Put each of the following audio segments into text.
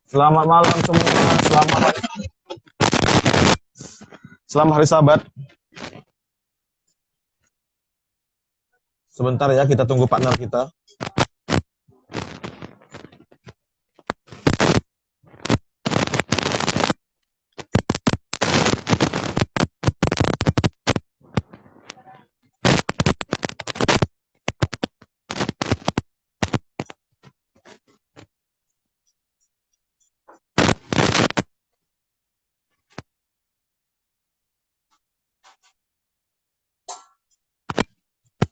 Selamat malam semua, selamat hari Sabat. Sebentar ya, kita tunggu partner kita.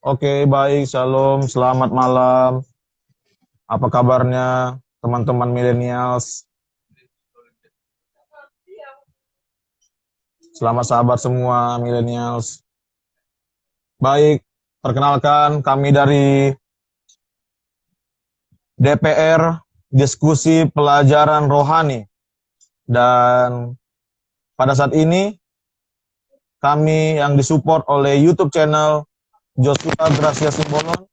Oke, baik, shalom, selamat malam. Apa kabarnya teman-teman millennials? Selamat sahabat semua millennials. Baik, perkenalkan kami dari DPR Diskusi Pelajaran Rohani. Dan pada saat ini kami yang disupport oleh YouTube channel Joshua Gracia Simbolon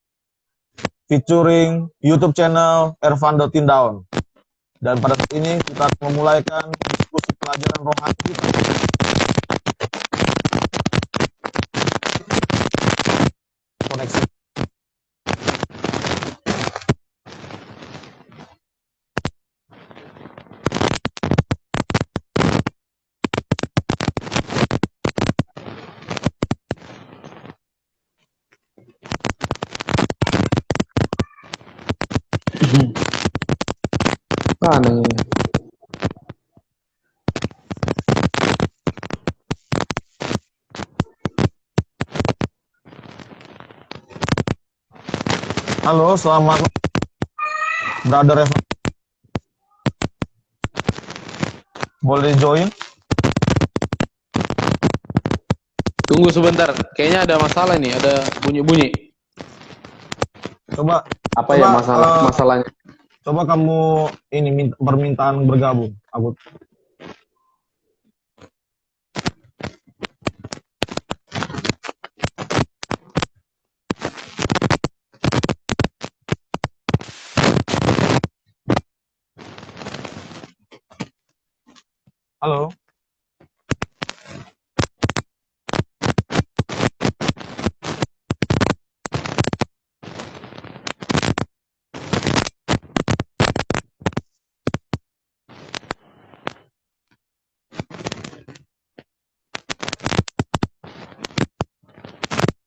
featuring YouTube channel Ervando Tindaon. Dan pada saat ini kita akan memulaikan diskusi pelajaran rohani kita. Koneksi. Aneh. Halo, selamat Brother Evan. Boleh join? Tunggu sebentar, kayaknya ada masalah nih, ada bunyi-bunyi. Coba Apa ya masalahnya? coba kamu ini permintaan bergabung. Aku Halo.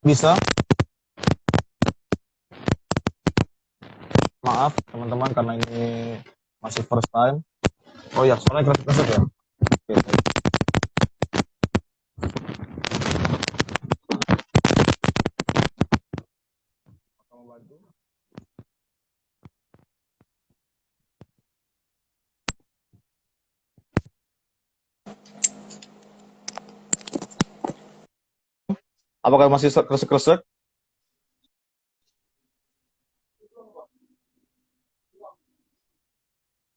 Bisa? Maaf teman-teman karena ini masih first time. Oh ya, soalnya keras-keras ya. Oke. Kamu bantu? Apakah masih kresek-kresek?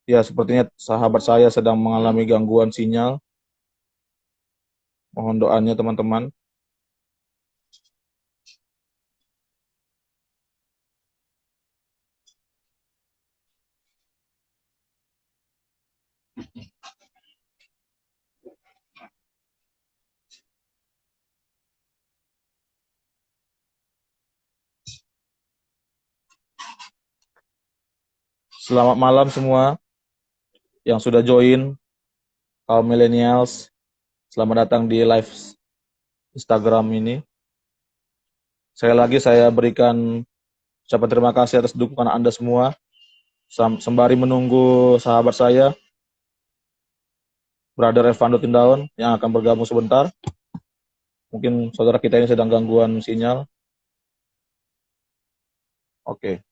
Ya, sepertinya sahabat saya sedang mengalami gangguan sinyal. Mohon doanya teman-teman. Selamat malam semua yang sudah join, kaum millennials. Selamat datang di live Instagram ini. Sekali lagi saya berikan ucapan terima kasih atas dukungan Anda semua. Sembari menunggu sahabat saya, Brother Evando Tindaon, yang akan bergabung sebentar. Mungkin saudara kita ini sedang gangguan sinyal. Oke.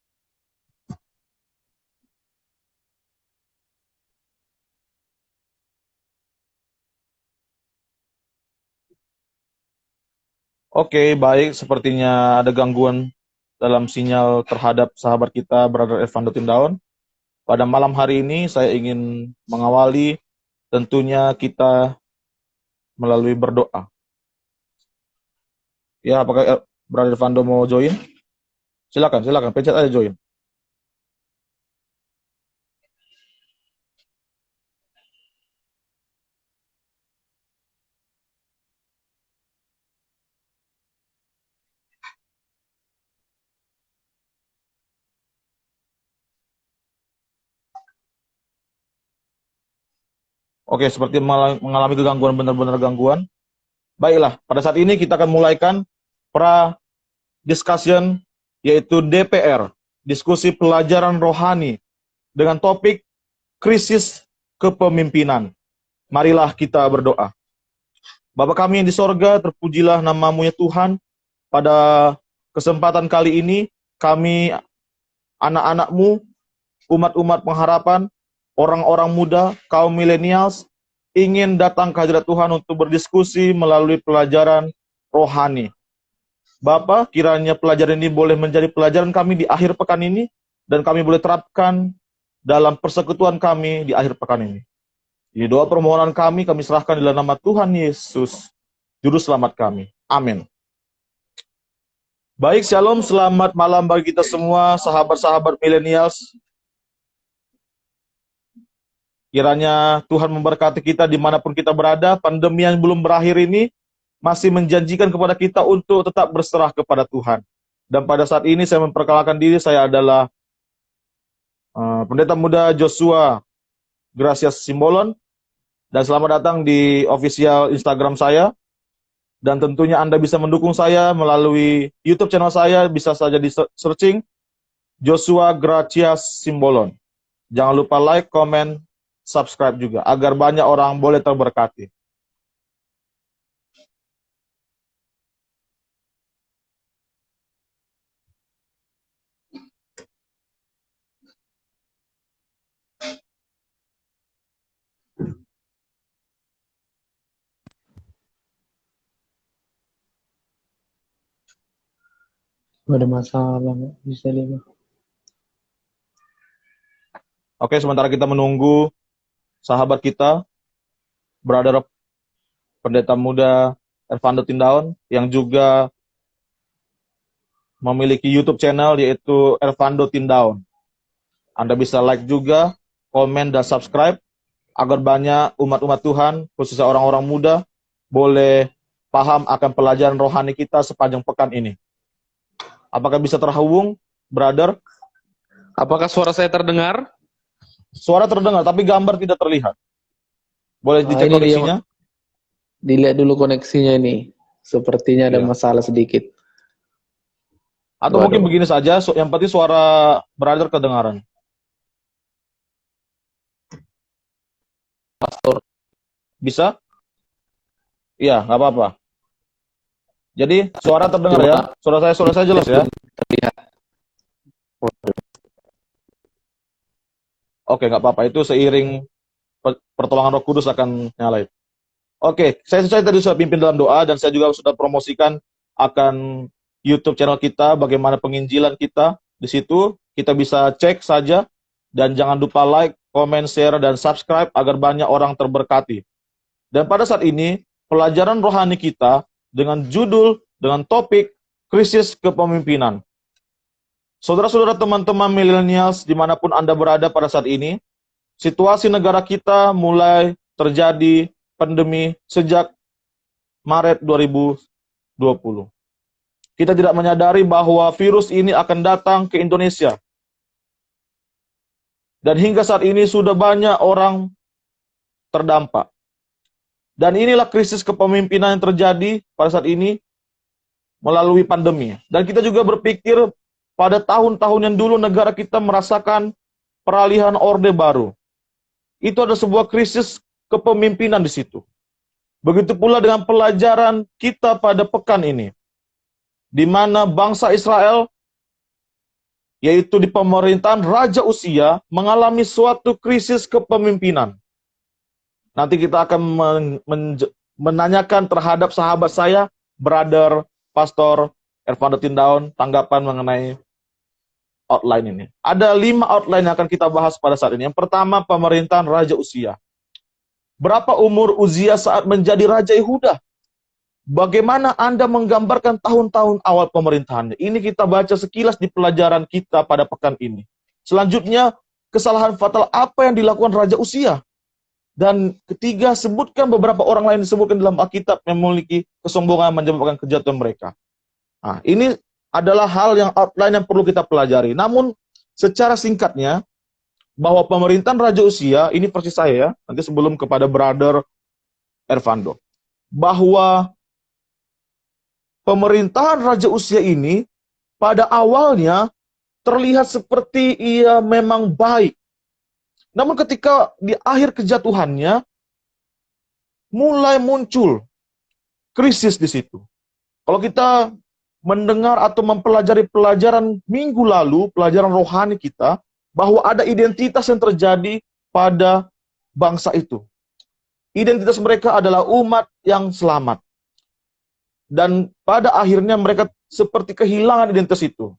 Oke, baik. Sepertinya ada gangguan dalam sinyal terhadap sahabat kita, Brother Evando Tindaon. Pada malam hari ini saya ingin mengawali tentunya kita melalui berdoa. Ya, apakah Brother Evando mau join? Silakan, pencet aja join. Oke, seperti mengalami kegangguan, benar-benar gangguan. Baiklah, pada saat ini kita akan mulaikan discussion, yaitu DPR, diskusi pelajaran rohani, dengan topik krisis kepemimpinan. Marilah kita berdoa. Bapa kami yang di sorga, terpujilah nama-Mu ya Tuhan. Pada kesempatan kali ini, kami anak-anak-Mu, umat-umat pengharapan, orang-orang muda, kaum milenials, ingin datang ke hadirat Tuhan untuk berdiskusi melalui pelajaran rohani. Bapa, kiranya pelajaran ini boleh menjadi pelajaran kami di akhir pekan ini, dan kami boleh terapkan dalam persekutuan kami di akhir pekan ini. Ini doa permohonan kami serahkan dalam nama Tuhan Yesus, Juru Selamat kami. Amin. Baik, shalom, selamat malam bagi kita semua, sahabat-sahabat milenials. Kiranya Tuhan memberkati kita dimanapun kita berada. Pandemi yang belum berakhir ini masih menjanjikan kepada kita untuk tetap berserah kepada Tuhan. Dan pada saat ini saya memperkenalkan diri, saya adalah Pendeta Muda Joshua Gracias Simbolon. Dan selamat datang di official Instagram saya. Dan tentunya Anda bisa mendukung saya melalui YouTube channel saya, bisa saja di searching Joshua Gracias Simbolon. Jangan lupa like, comment, subscribe juga, agar banyak orang boleh terberkati. Gak ada masalah, bisa lima. Oke, sementara kita menunggu sahabat kita, brother Pendeta Muda Ervando Tindaon, yang juga memiliki YouTube channel yaitu Ervando Tindaon. Anda bisa like juga, komen, dan subscribe, agar banyak umat-umat Tuhan, khususnya orang-orang muda, boleh paham akan pelajaran rohani kita sepanjang pekan ini. Apakah bisa terhubung, brother? Apakah suara saya terdengar? Suara terdengar, tapi gambar tidak terlihat. Boleh dicek koneksinya? Dilihat dulu koneksinya ini. Sepertinya ada masalah sedikit. Atau mungkin begini saja, yang penting suara brother kedengaran. Pastor. Bisa? Iya, nggak apa-apa. Jadi suara terdengar ya? Suara saya jelas ya? Terlihat. Oke, nggak apa-apa. Itu seiring pertolongan Roh Kudus akan nyala. Oke, saya tadi sudah pimpin dalam doa, dan saya juga sudah promosikan akan YouTube channel kita, bagaimana penginjilan kita. Di situ kita bisa cek saja, dan jangan lupa like, comment, share, dan subscribe agar banyak orang terberkati. Dan pada saat ini, pelajaran rohani kita dengan judul, dengan topik krisis kepemimpinan. Saudara-saudara, teman-teman millennials dimanapun Anda berada pada saat ini, situasi negara kita mulai terjadi pandemi sejak Maret 2020. Kita tidak menyadari bahwa virus ini akan datang ke Indonesia. Dan hingga saat ini sudah banyak orang terdampak. Dan inilah krisis kepemimpinan yang terjadi pada saat ini melalui pandemi. Dan kita juga berpikir pada tahun-tahun yang dulu negara kita merasakan peralihan Orde Baru. Itu ada sebuah krisis kepemimpinan di situ. Begitu pula dengan pelajaran kita pada pekan ini, di mana bangsa Israel, yaitu di pemerintahan Raja Uzia, mengalami suatu krisis kepemimpinan. Nanti kita akan menanyakan terhadap sahabat saya, brother Pastor Ervando Tindaon, tanggapan mengenai outline ini. Ada 5 outline yang akan kita bahas pada saat ini. Yang pertama, pemerintahan Raja Uzia. Berapa umur Uzia saat menjadi Raja Yehuda? Bagaimana Anda menggambarkan tahun-tahun awal pemerintahannya? Ini kita baca sekilas di pelajaran kita pada pekan ini. Selanjutnya, kesalahan fatal apa yang dilakukan Raja Uzia? Dan ketiga, sebutkan beberapa orang lain disebutkan dalam Alkitab yang memiliki kesombongan menyebabkan kejatuhan mereka. Nah, ini adalah hal yang outline yang perlu kita pelajari. Namun, secara singkatnya, bahwa pemerintahan Raja Usia, ini persis saya ya, nanti sebelum kepada Brother Ervando, bahwa pemerintahan Raja Usia ini pada awalnya terlihat seperti ia memang baik. Namun ketika di akhir kejatuhannya, mulai muncul krisis di situ. Kalau kita mendengar atau mempelajari pelajaran minggu lalu, pelajaran rohani kita, bahwa ada identitas yang terjadi pada bangsa itu. Identitas mereka adalah umat yang selamat. Dan pada akhirnya mereka seperti kehilangan identitas itu.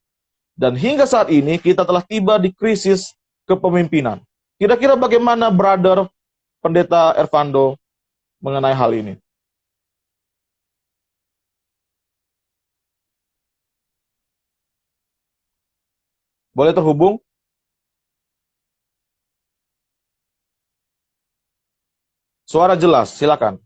Dan hingga saat ini kita telah tiba di krisis kepemimpinan. Kira-kira bagaimana Brother Pendeta Ervando mengenai hal ini? Boleh terhubung? Suara jelas, silakan.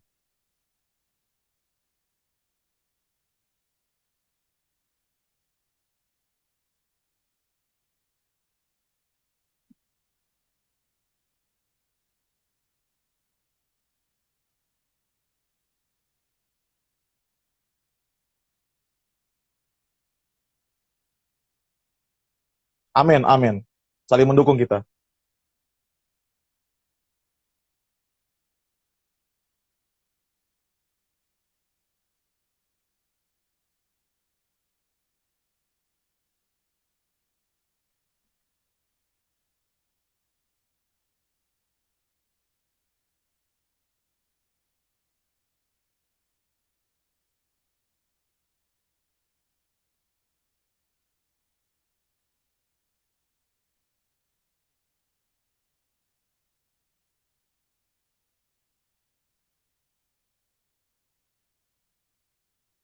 Amin, amin. Saling mendukung kita.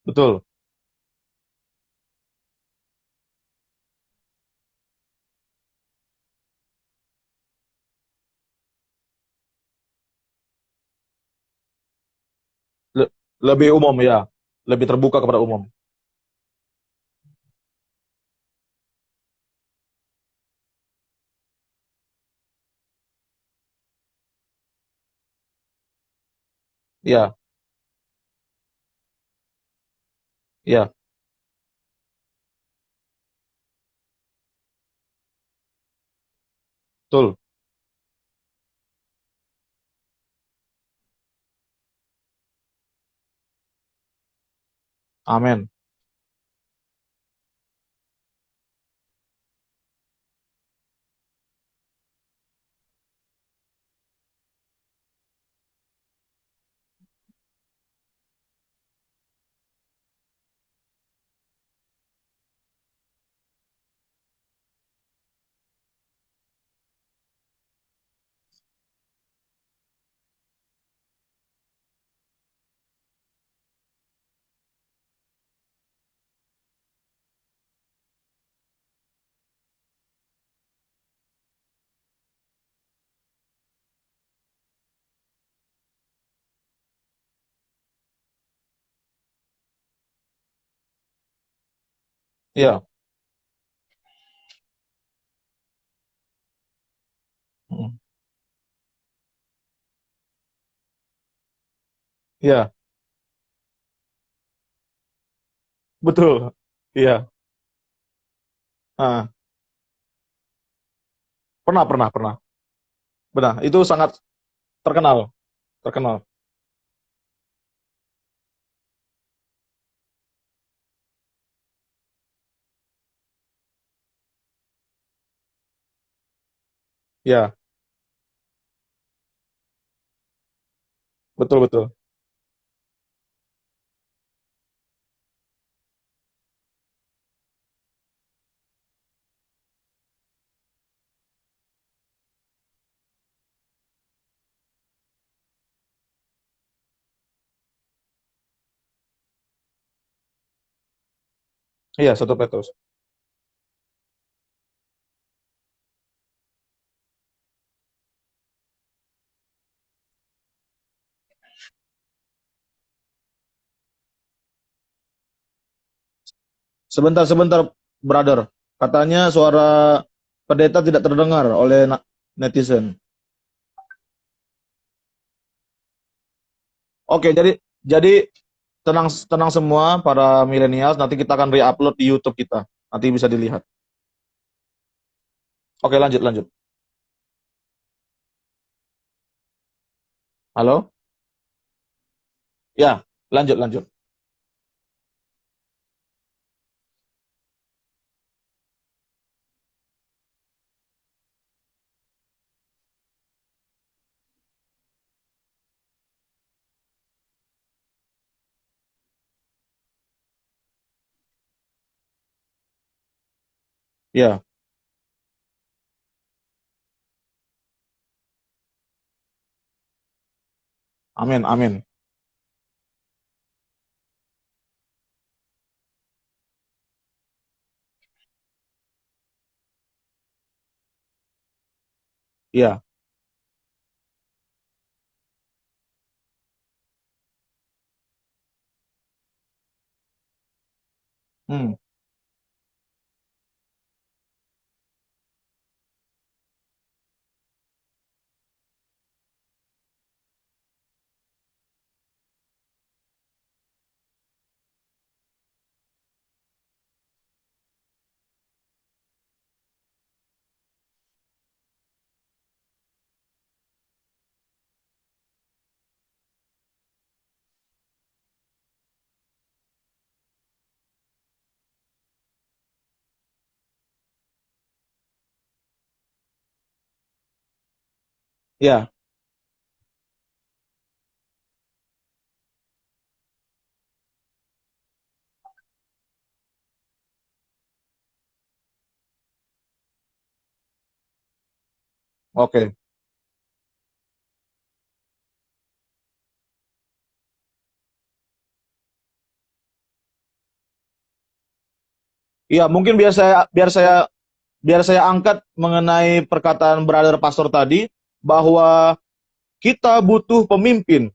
Betul. Le- Lebih umum ya. Lebih terbuka kepada umum. Ya, ya, betul. Amin. Ya. Mm. Ya, betul. Iya. Ah, pernah, pernah, pernah. Benar, itu sangat terkenal, terkenal. Ya, betul, betul. Iya, satu Petrus. Sebentar, sebentar, brother. Katanya suara pendeta tidak terdengar oleh netizen. Oke, jadi tenang tenang semua para milenials, nanti kita akan re-upload di YouTube kita. Nanti bisa dilihat. Oke, lanjut lanjut. Halo? Ya, lanjut lanjut. Ya, amin amin. Ya. Hmm. Ya, oke. Iya, mungkin biar saya angkat mengenai perkataan brother pastor tadi bahwa kita butuh pemimpin.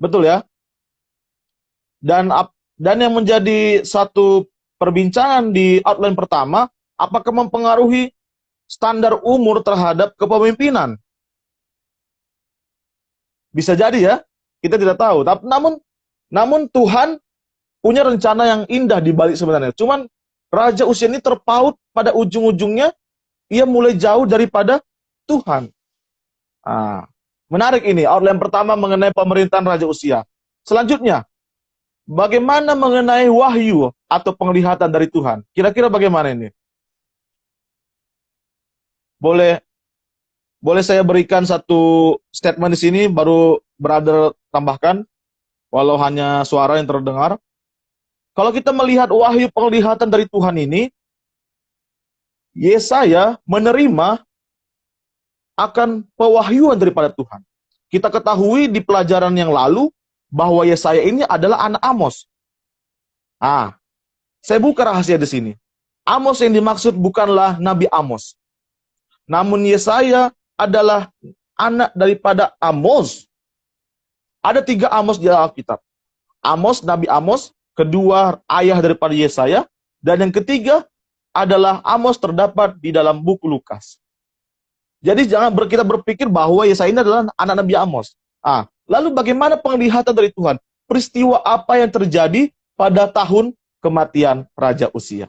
Betul ya? Dan yang menjadi satu perbincangan di outline pertama, apakah mempengaruhi standar umur terhadap kepemimpinan? Bisa jadi ya, kita tidak tahu. Tapi namun Tuhan punya rencana yang indah di balik sebenarnya. Cuman Raja Usia ini terpaut pada ujung-ujungnya, ia mulai jauh daripada Tuhan. Ah, menarik ini, outline pertama mengenai pemerintahan Raja Usia. Selanjutnya, bagaimana mengenai wahyu atau penglihatan dari Tuhan? Kira-kira bagaimana ini? Boleh boleh saya berikan satu statement di sini, baru brother tambahkan, walau hanya suara yang terdengar. Kalau kita melihat wahyu penglihatan dari Tuhan ini, Yesaya menerima akan pewahyuan daripada Tuhan. Kita ketahui di pelajaran yang lalu bahwa Yesaya ini adalah anak Amos. Ah, saya buka rahasia di sini. Amos yang dimaksud bukanlah Nabi Amos, namun Yesaya adalah anak daripada Amos. Ada tiga Amos di Alkitab. Amos, Nabi Amos, kedua ayah daripada Yesaya, dan yang ketiga adalah Amos terdapat di dalam buku Lukas. Jadi jangan kita berpikir bahwa Yesaya ini adalah anak Nabi Amos. Lalu bagaimana penglihatan dari Tuhan? Peristiwa apa yang terjadi pada tahun kematian Raja Usia?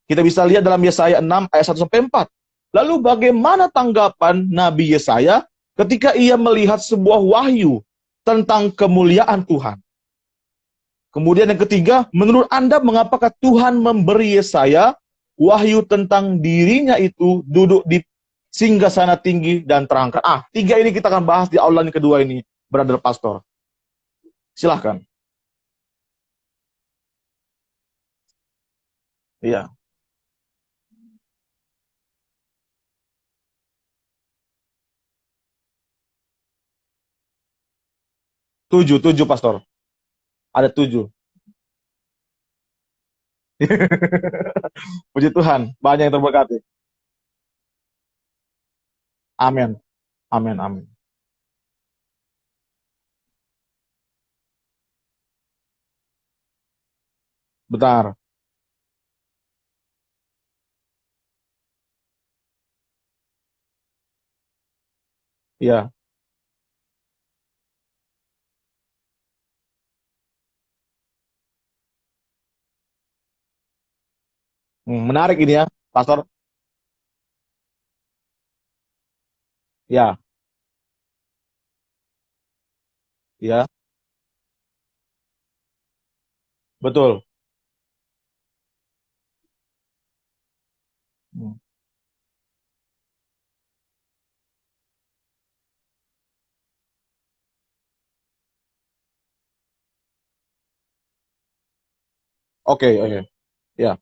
Kita bisa lihat dalam Yesaya 6 ayat 1 sampai 4. Lalu bagaimana tanggapan Nabi Yesaya ketika ia melihat sebuah wahyu tentang kemuliaan Tuhan? Kemudian yang ketiga, menurut Anda mengapakah Tuhan memberi Yesaya wahyu tentang dirinya itu duduk di singgasana tinggi dan terangkat? Tiga ini kita akan bahas di outline kedua ini, Brother Pastor. Silahkan. Iya. Tujuh, tujuh, Pastor. Ada tujuh. Puji Tuhan, banyak yang terberkati. Amin. Amin, amin. Benar. Ya. Menarik ini ya, Pastor. Ya, ya, betul. Hmm. Oke, oke. Ya,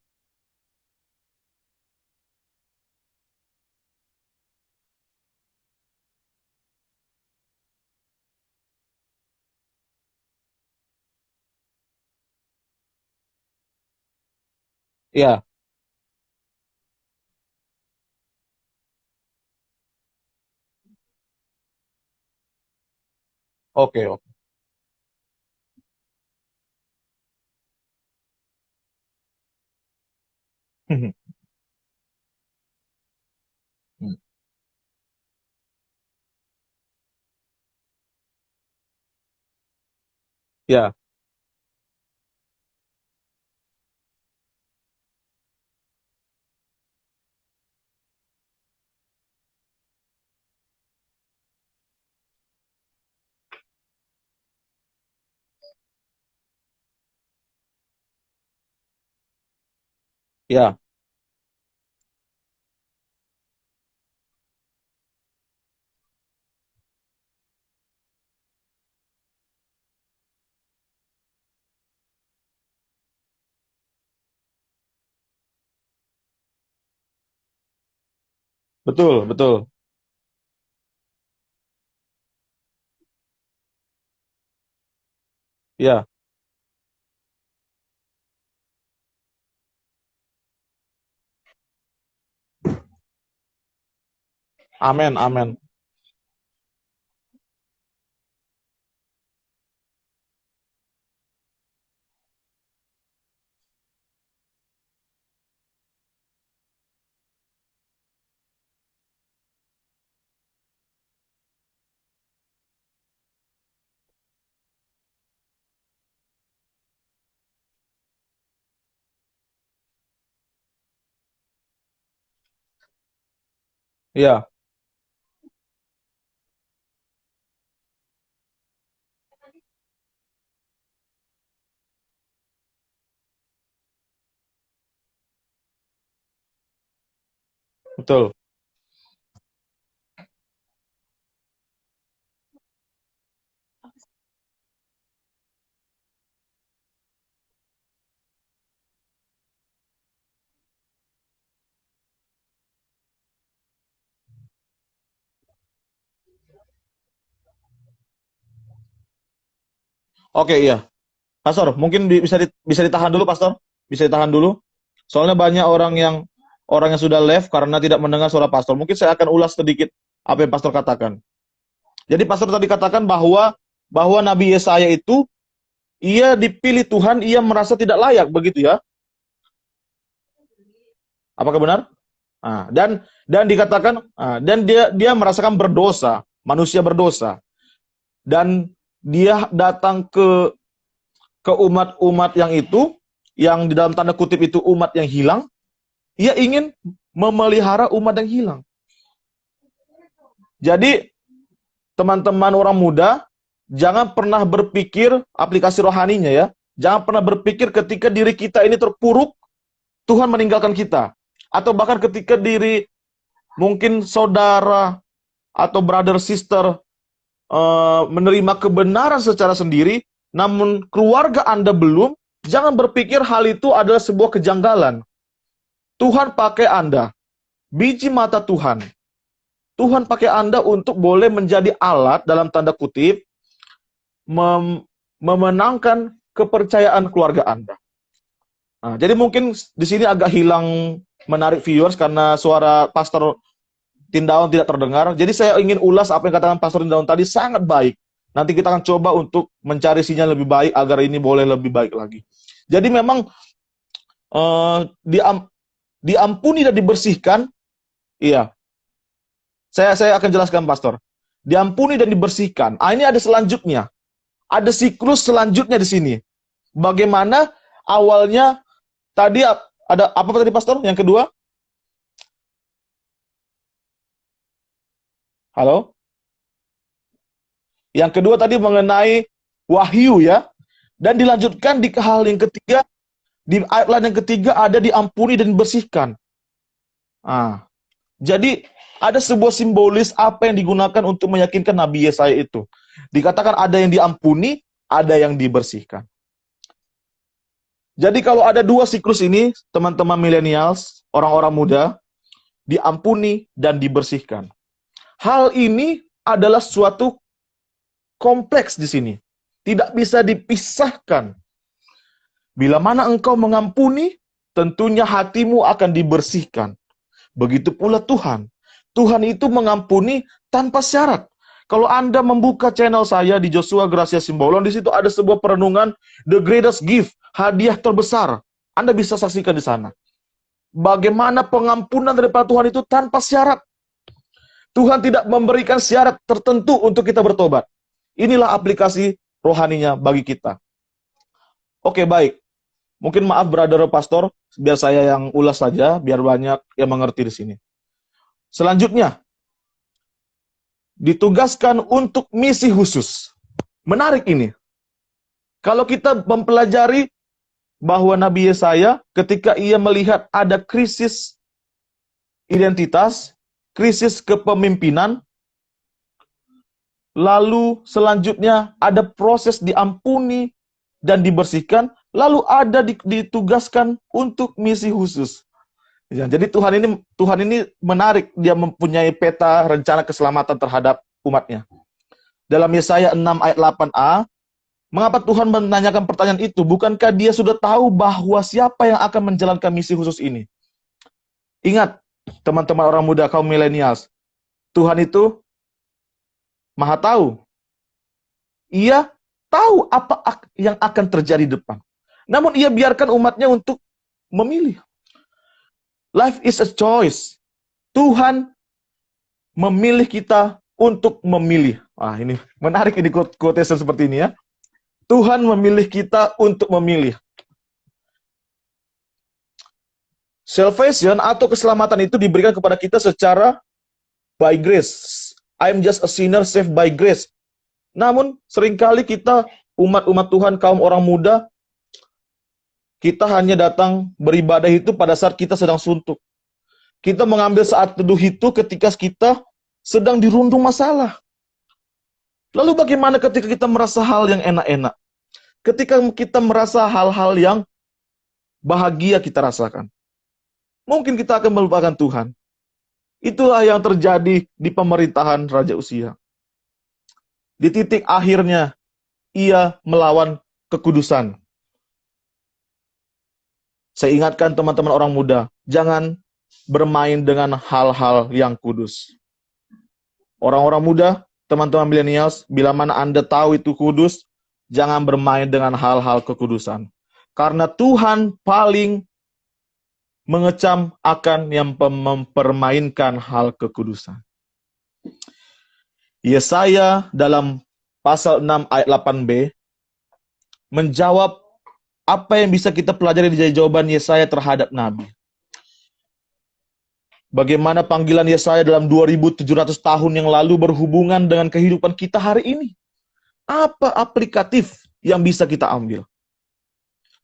ya. Oke, oke. Ya, ya, betul, betul. Ya, amin, amin. Ya, betul. Oke, iya. Pastor, mungkin bisa ditahan dulu, Pastor. Bisa ditahan dulu. Soalnya banyak orang yang sudah left karena tidak mendengar suara Pastor. Mungkin saya akan ulas sedikit apa yang Pastor katakan. Jadi Pastor tadi katakan bahwa Nabi Yesaya itu ia dipilih Tuhan, ia merasa tidak layak, begitu ya? Apakah benar? Dan dikatakan dan dia merasakan berdosa, manusia berdosa, dan dia datang ke umat-umat yang di dalam tanda kutip itu umat yang hilang. Ia ingin memelihara umat yang hilang. Jadi teman-teman orang muda, jangan pernah berpikir aplikasi rohaninya ya. Jangan pernah berpikir ketika diri kita ini terpuruk, Tuhan meninggalkan kita. Atau bahkan ketika diri mungkin saudara atau brother sister menerima kebenaran secara sendiri, namun keluarga Anda belum, jangan berpikir hal itu adalah sebuah kejanggalan. Tuhan pakai Anda, biji mata Tuhan. Tuhan pakai Anda untuk boleh menjadi alat dalam tanda kutip memenangkan kepercayaan keluarga Anda. Nah, jadi mungkin di sini agak hilang menarik viewers karena suara Pastor Tindaun tidak terdengar. Jadi saya ingin ulas apa yang katakan Pastor Tindaun tadi sangat baik. Nanti kita akan coba untuk mencari sinyal lebih baik agar ini boleh lebih baik lagi. Jadi memang diampuni dan dibersihkan. Iya, saya akan jelaskan Pastor. diampuni dan dibersihkan. Ini ada selanjutnya. Ada siklus selanjutnya di sini. Bagaimana awalnya tadi ada apa tadi Pastor? Yang kedua? Halo? Yang kedua tadi mengenai wahyu ya. Dan dilanjutkan di hal yang ketiga, di ayat lain yang ketiga ada diampuni dan dibersihkan. Jadi ada sebuah simbolis apa yang digunakan untuk meyakinkan Nabi Yesaya itu. Dikatakan ada yang diampuni, ada yang dibersihkan. Jadi kalau ada dua siklus ini, teman-teman millennials, orang-orang muda, diampuni dan dibersihkan. Hal ini adalah suatu kompleks di sini. Tidak bisa dipisahkan. Bila mana engkau mengampuni, tentunya hatimu akan dibersihkan. Begitu pula Tuhan. Tuhan itu mengampuni tanpa syarat. Kalau Anda membuka channel saya di Joshua Gracia Simbolon, di situ ada sebuah perenungan The Greatest Gift, hadiah terbesar. Anda bisa saksikan di sana. Bagaimana pengampunan daripada Tuhan itu tanpa syarat. Tuhan tidak memberikan syarat tertentu untuk kita bertobat. Inilah aplikasi rohaninya bagi kita. Oke, baik. Mungkin maaf brother pastor, biar saya yang ulas saja, biar banyak yang mengerti di sini. Selanjutnya, ditugaskan untuk misi khusus. Menarik ini. Kalau kita mempelajari bahwa Nabi Yesaya ketika ia melihat ada krisis identitas, krisis kepemimpinan, lalu selanjutnya ada proses diampuni dan dibersihkan, lalu ada ditugaskan untuk misi khusus. Ya, jadi Tuhan ini menarik, dia mempunyai peta rencana keselamatan terhadap umatnya. Dalam Yesaya 6 ayat 8a, mengapa Tuhan menanyakan pertanyaan itu? Bukankah dia sudah tahu bahwa siapa yang akan menjalankan misi khusus ini? Ingat, teman-teman orang muda, kaum milenials, Tuhan itu Maha tahu. Ia tahu apa yang akan terjadi depan. Namun ia biarkan umatnya untuk memilih. Life is a choice. Tuhan memilih kita untuk memilih. Ini menarik ini quotation seperti ini ya. Tuhan memilih kita untuk memilih. Salvation atau keselamatan itu diberikan kepada kita secara by grace. I'm just a sinner saved by grace. Namun seringkali kita umat-umat Tuhan, kaum orang muda, kita hanya datang beribadah itu pada saat kita sedang suntuk. Kita mengambil saat teduh itu ketika kita sedang dirundung masalah. Lalu bagaimana ketika kita merasa hal yang enak-enak? Ketika kita merasa hal-hal yang bahagia kita rasakan. Mungkin kita akan melupakan Tuhan. Itulah yang terjadi di pemerintahan Raja Uzia. Di titik akhirnya, ia melawan kekudusan. Saya ingatkan teman-teman orang muda, jangan bermain dengan hal-hal yang kudus. Orang-orang muda, teman-teman millennials, bila mana Anda tahu itu kudus, jangan bermain dengan hal-hal kekudusan. Karena Tuhan paling mengecam akan yang mempermainkan hal kekudusan. Yesaya dalam pasal 6 ayat 8b menjawab apa yang bisa kita pelajari dari jawaban Yesaya terhadap Nabi. Bagaimana panggilan Yesaya dalam 2700 tahun yang lalu berhubungan dengan kehidupan kita hari ini. Apa aplikatif yang bisa kita ambil?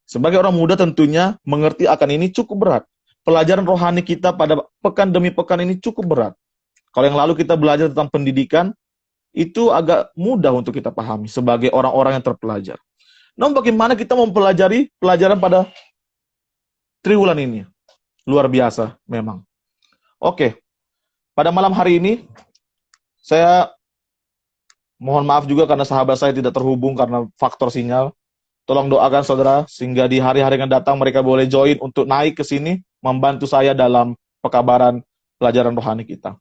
Sebagai orang muda tentunya mengerti akan ini cukup berat. Pelajaran rohani kita pada pekan demi pekan ini cukup berat. Kalau yang lalu kita belajar tentang pendidikan, itu agak mudah untuk kita pahami sebagai orang-orang yang terpelajar. Namun bagaimana kita mempelajari pelajaran pada triwulan ini? Luar biasa memang. Oke, pada malam hari ini, saya mohon maaf juga karena sahabat saya tidak terhubung karena faktor sinyal. Tolong doakan saudara, sehingga di hari-hari yang datang mereka boleh join untuk naik ke sini, membantu saya dalam pekabaran pelajaran rohani kita.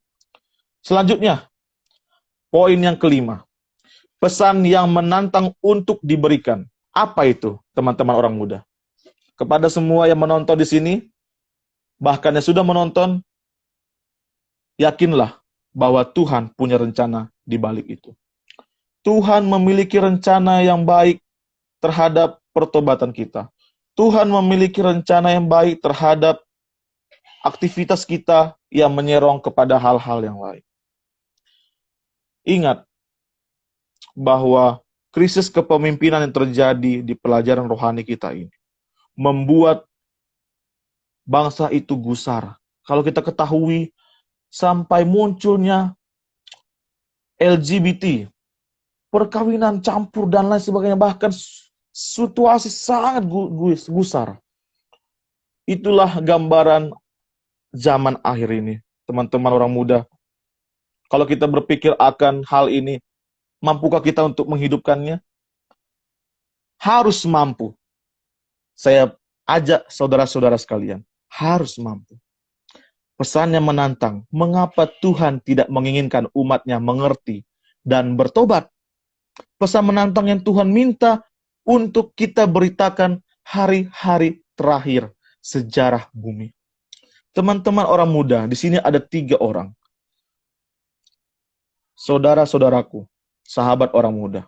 Selanjutnya, poin yang kelima. Pesan yang menantang untuk diberikan. Apa itu, teman-teman orang muda? Kepada semua yang menonton di sini, bahkan yang sudah menonton, yakinlah bahwa Tuhan punya rencana di balik itu. Tuhan memiliki rencana yang baik terhadap pertobatan kita. Tuhan memiliki rencana yang baik terhadap aktivitas kita yang menyerong kepada hal-hal yang lain. Ingat bahwa krisis kepemimpinan yang terjadi di pelajaran rohani kita ini membuat bangsa itu gusar. Kalau kita ketahui sampai munculnya LGBT, perkawinan campur dan lain sebagainya, bahkan situasi sangat gusar. Itulah gambaran zaman akhir ini, teman-teman orang muda. Kalau kita berpikir akan hal ini, mampukah kita untuk menghidupkannya? Harus mampu. Saya ajak saudara-saudara sekalian, harus mampu. Pesannya menantang, mengapa Tuhan tidak menginginkan umatnya mengerti dan bertobat? Pesan menantang yang Tuhan minta untuk kita beritakan hari-hari terakhir sejarah bumi. Teman-teman orang muda, di sini ada 3 orang. Saudara-saudaraku, sahabat orang muda.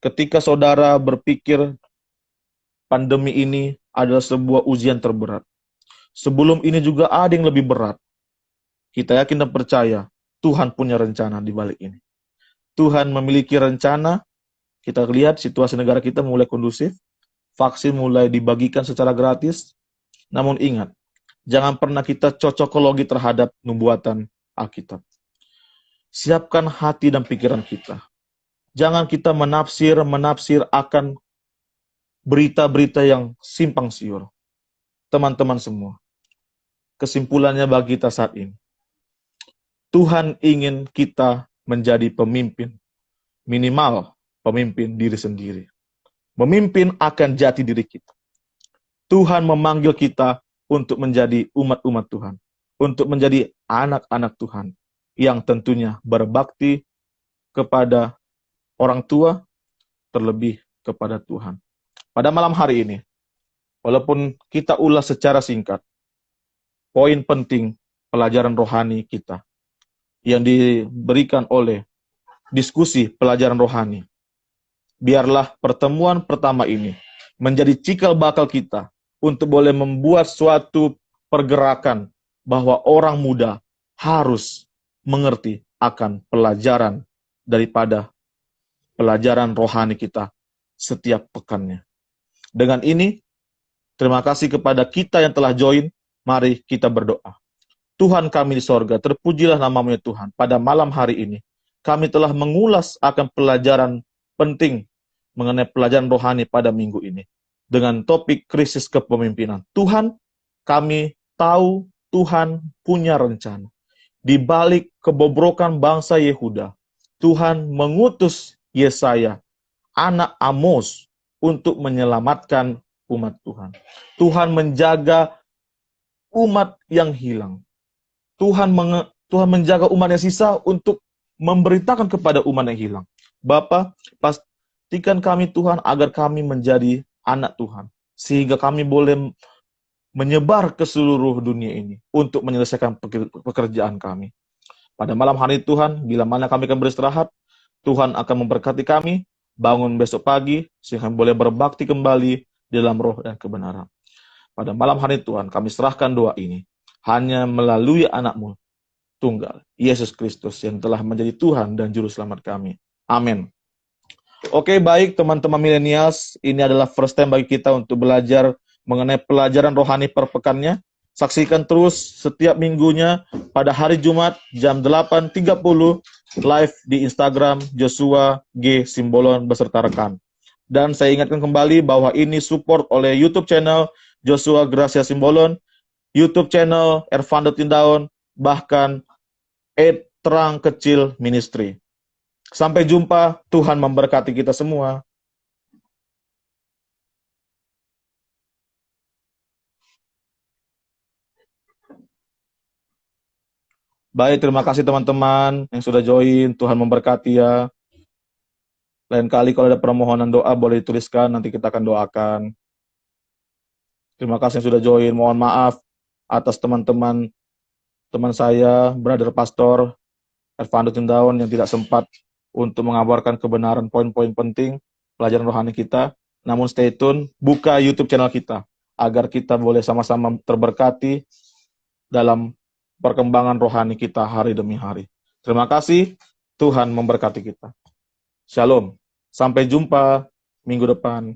Ketika saudara berpikir pandemi ini adalah sebuah ujian terberat, sebelum ini juga ada yang lebih berat. Kita yakin dan percaya Tuhan punya rencana di balik ini. Tuhan memiliki rencana. Kita lihat situasi negara kita mulai kondusif, vaksin mulai dibagikan secara gratis. Namun ingat, jangan pernah kita cocokologi terhadap nubuatan Alkitab. Siapkan hati dan pikiran kita. Jangan kita menafsir akan berita-berita yang simpang siur. Teman-teman semua, kesimpulannya bagi kita saat ini, Tuhan ingin kita menjadi pemimpin, minimal pemimpin diri sendiri. Memimpin akan jati diri kita. Tuhan memanggil kita untuk menjadi umat-umat Tuhan, untuk menjadi anak-anak Tuhan, yang tentunya berbakti kepada orang tua, terlebih kepada Tuhan. Pada malam hari ini, walaupun kita ulas secara singkat, poin penting pelajaran rohani kita yang diberikan oleh diskusi pelajaran rohani. Biarlah pertemuan pertama ini menjadi cikal bakal kita untuk boleh membuat suatu pergerakan bahwa orang muda harus mengerti akan pelajaran daripada pelajaran rohani kita setiap pekannya. Dengan ini, terima kasih kepada kita yang telah join. Mari kita berdoa. Tuhan kami di sorga, terpujilah namamu ya Tuhan. Pada malam hari ini, kami telah mengulas akan pelajaran penting mengenai pelajaran rohani pada minggu ini. Dengan topik krisis kepemimpinan. Tuhan, kami tahu Tuhan punya rencana. Di balik kebobrokan bangsa Yehuda, Tuhan mengutus Yesaya, anak Amos, untuk menyelamatkan umat Tuhan. Tuhan menjaga umat yang hilang. Tuhan menjaga umat yang sisa untuk memberitakan kepada umat yang hilang. Bapa, pastikan kami Tuhan agar kami menjadi anak Tuhan. Sehingga kami boleh menyebar ke seluruh dunia ini untuk menyelesaikan pekerjaan kami. Pada malam hari Tuhan, bila mana kami akan beristirahat, Tuhan akan memberkati kami, bangun besok pagi, sehingga boleh berbakti kembali di dalam roh dan kebenaran. Pada malam hari Tuhan, kami serahkan doa ini hanya melalui anak-Mu tunggal, Yesus Kristus, yang telah menjadi Tuhan dan Juru Selamat kami. Amin. Oke, baik teman-teman milenials, ini adalah first time bagi kita untuk belajar mengenai pelajaran rohani per pekannya. Saksikan terus setiap minggunya pada hari Jumat jam 8.30 live di Instagram Joshua G. Simbolon beserta rekan. Dan saya ingatkan kembali bahwa ini support oleh YouTube channel Joshua Gracia Simbolon, YouTube channel Ervando Tindaon, bahkan Terang Kecil Ministry. Sampai jumpa, Tuhan memberkati kita semua. Baik, terima kasih teman-teman yang sudah join. Tuhan memberkati ya. Lain kali kalau ada permohonan doa boleh dituliskan, nanti kita akan doakan. Terima kasih yang sudah join. Mohon maaf atas teman-teman saya, brother pastor, Ervando Tindawan yang tidak sempat untuk mengabarkan kebenaran poin-poin penting pelajaran rohani kita. Namun stay tune, buka YouTube channel kita agar kita boleh sama-sama terberkati dalam perkembangan rohani kita hari demi hari. Terima kasih, Tuhan memberkati kita. Shalom. Sampai jumpa minggu depan.